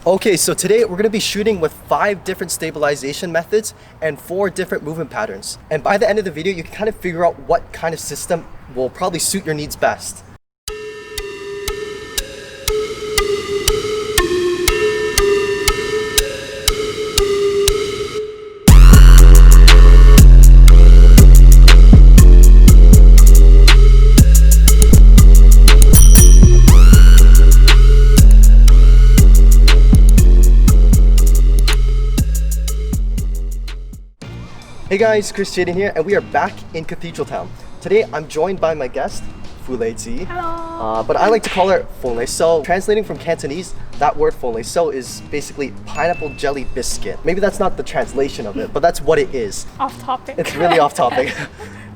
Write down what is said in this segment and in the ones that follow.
Okay, so today we're going to be shooting with 5 different stabilization methods and 4 different movement patterns. And by the end of the video, you can kind of figure out what kind of system will probably suit your needs best. Hey guys, Jayden here, and we are back in Cathedral Town. Today I'm joined by my guest, 𝗕𝗘𝗬 𝗔𝗿𝗬 Hello. But I like to call her 𝗕𝗟𝗧𝗍. Translating from Cantonese, that word 𝗕𝗟𝗧𝗍 is basically pineapple jelly biscuit. Maybe that's not the translation of it, but that's what it is. Off topic. It's really off topic.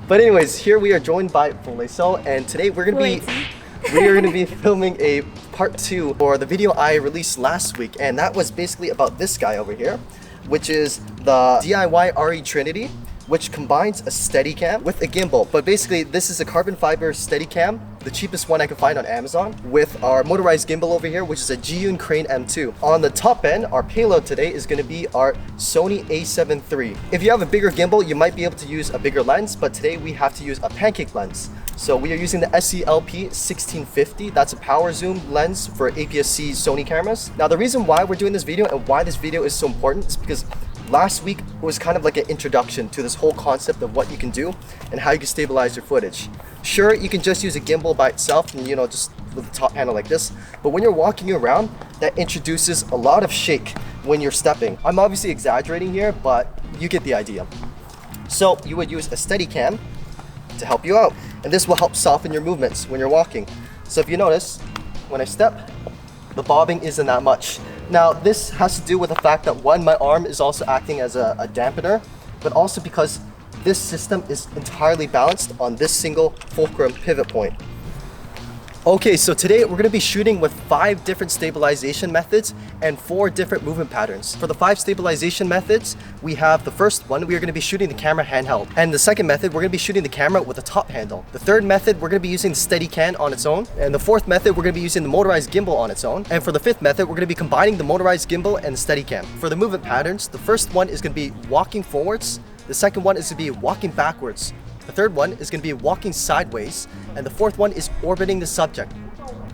But anyways, here we are joined by 𝗕𝗟𝗧𝗍, and today we're gonna be filming a part 2 for the video I released last week, and that was basically about this guy over here, which is the DIY Arri Trinity, which combines a Steadycam with a gimbal. But basically, this is a carbon fiber Steadycam, the cheapest one I could find on Amazon, with our motorized gimbal over here, which is a 𝗕𝗘𝗦𝗧𝗜 M2. On the top end, our payload today is going to be our Sony A7 III. If you have a bigger gimbal, you might be able to use a bigger lens, but today we have to use a pancake lens. So we are using the SCLP 1650. That's a power zoom lens for APS-C Sony cameras. Now, the reason why we're doing this video and why this video is so important is because last week was kind of like an introduction to this whole concept of what you can do and how you can stabilize your footage. Sure, you can just use a gimbal by itself and, just with the top handle like this, but when you're walking around, that introduces a lot of shake when you're stepping. I'm obviously exaggerating here, but you get the idea. So you would use a Steadycam to help you out, and this will help soften your movements when you're walking. So if you notice, when I step, the bobbing isn't that much. Now, this has to do with the fact that one, my arm is also acting as a dampener, but also because this system is entirely balanced on this single fulcrum pivot point. Okay, so today we're going to be shooting with 5 different stabilization methods and 4 different movement patterns. For the 5 stabilization methods, we have the first one, we are going to be shooting the camera handheld. And the second method, we're going to be shooting the camera with a top handle. The third method, we're going to be using the Steadycam on its own. And the fourth method, we're going to be using the motorized gimbal on its own. And for the fifth method, we're going to be combining the motorized gimbal and the Steadycam. For the movement patterns, the first one is going to be walking forwards. The second one is going to be walking backwards. The third one is going to be walking sideways, and the fourth one is orbiting the subject.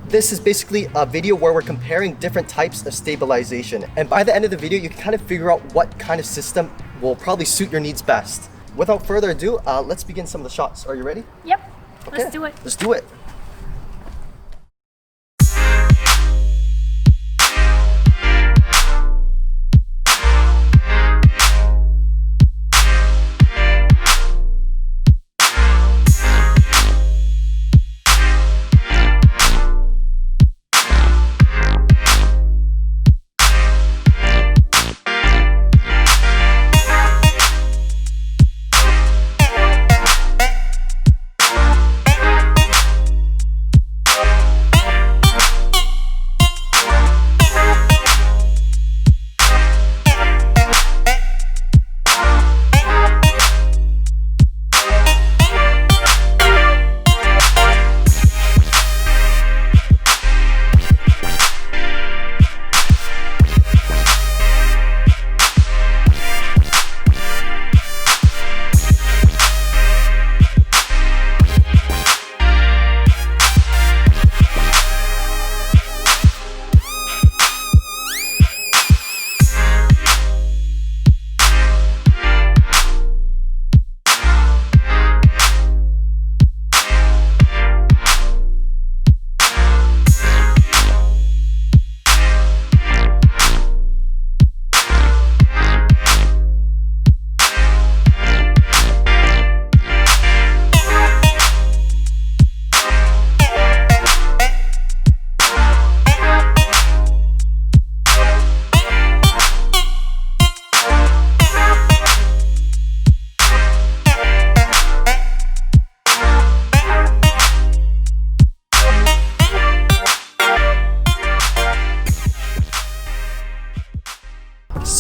This is basically a video where we're comparing different types of stabilization. And by the end of the video, you can kind of figure out what kind of system will probably suit your needs best. Without further ado, let's begin some of the shots. Are you ready? Yep. Okay. Let's do it. Let's do it.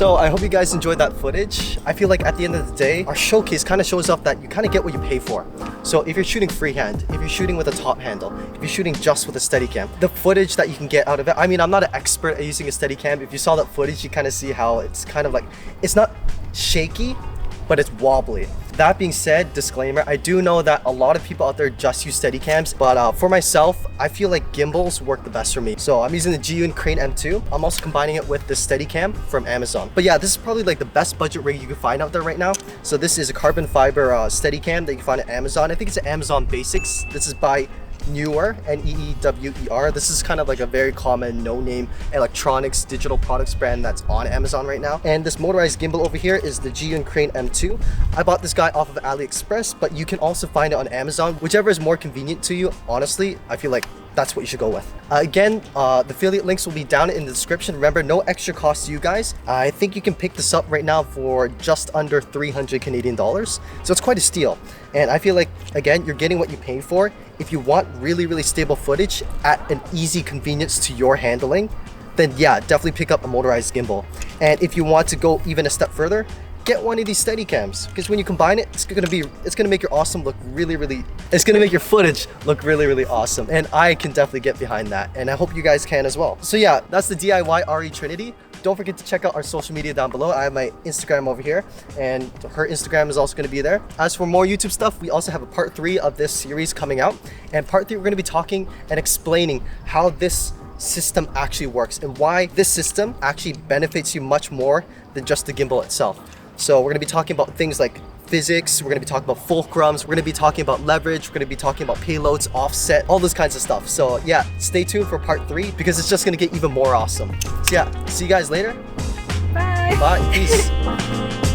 So I hope you guys enjoyed that footage. I feel like at the end of the day, our showcase kind of shows off that you kind of get what you pay for. So if you're shooting freehand, if you're shooting with a top handle, if you're shooting just with a Steadicam, the footage that you can get out of it, I mean, I'm not an expert at using a Steadicam. If you saw that footage, you kind of see how it's kind of like, it's not shaky, but it's wobbly. That being said, disclaimer, I do know that a lot of people out there just use Steadicams, but for myself, I feel like gimbals work the best for me. So I'm using the 𝗕𝗜𝗬 M2. I'm also combining it with the Steadicam from Amazon. But yeah, this is probably like the best budget rig you can find out there right now. So this is a carbon fiber Steadicam that you can find at Amazon. I think it's an Amazon Basics. This is by 𝗕𝗜𝗬, N-E-E-W-E-R. This is kind of like a very common no-name electronics digital products brand that's on Amazon right now. And this motorized gimbal over here is the 𝗕𝗜𝗬 M2. I bought this guy off of AliExpress, but you can also find it on Amazon. Whichever is more convenient to you, honestly, I feel like that's what you should go with. Again, the affiliate links will be down in the description. Remember, no extra cost to you guys. I think you can pick this up right now for just under 300 Canadian dollars. So it's quite a steal. And I feel like, again, you're getting what you pay for. If you want really, really stable footage at an easy convenience to your handling, then yeah, definitely pick up a motorized gimbal. And if you want to go even a step further, get one of these Steadicams, because when you combine it, it's gonna make your awesome look it's gonna make your footage look really, really awesome. And I can definitely get behind that, and I hope you guys can as well. So yeah, that's the DIY Arri Trinity. Don't forget to check out our social media down below. I have my Instagram over here, and her Instagram is also going to be there. As for more YouTube stuff, we also have a part 3 of this series coming out. And part 3, we're going to be talking and explaining how this system actually works and why this system actually benefits you much more than just the gimbal itself. So we're going to be talking about things like physics, we're going to be talking about fulcrums, we're going to be talking about leverage, we're going to be talking about payloads, offset, all those kinds of stuff. So yeah, stay tuned for part 3 because it's just going to get even more awesome. So yeah, see you guys later. Bye. Bye. Peace.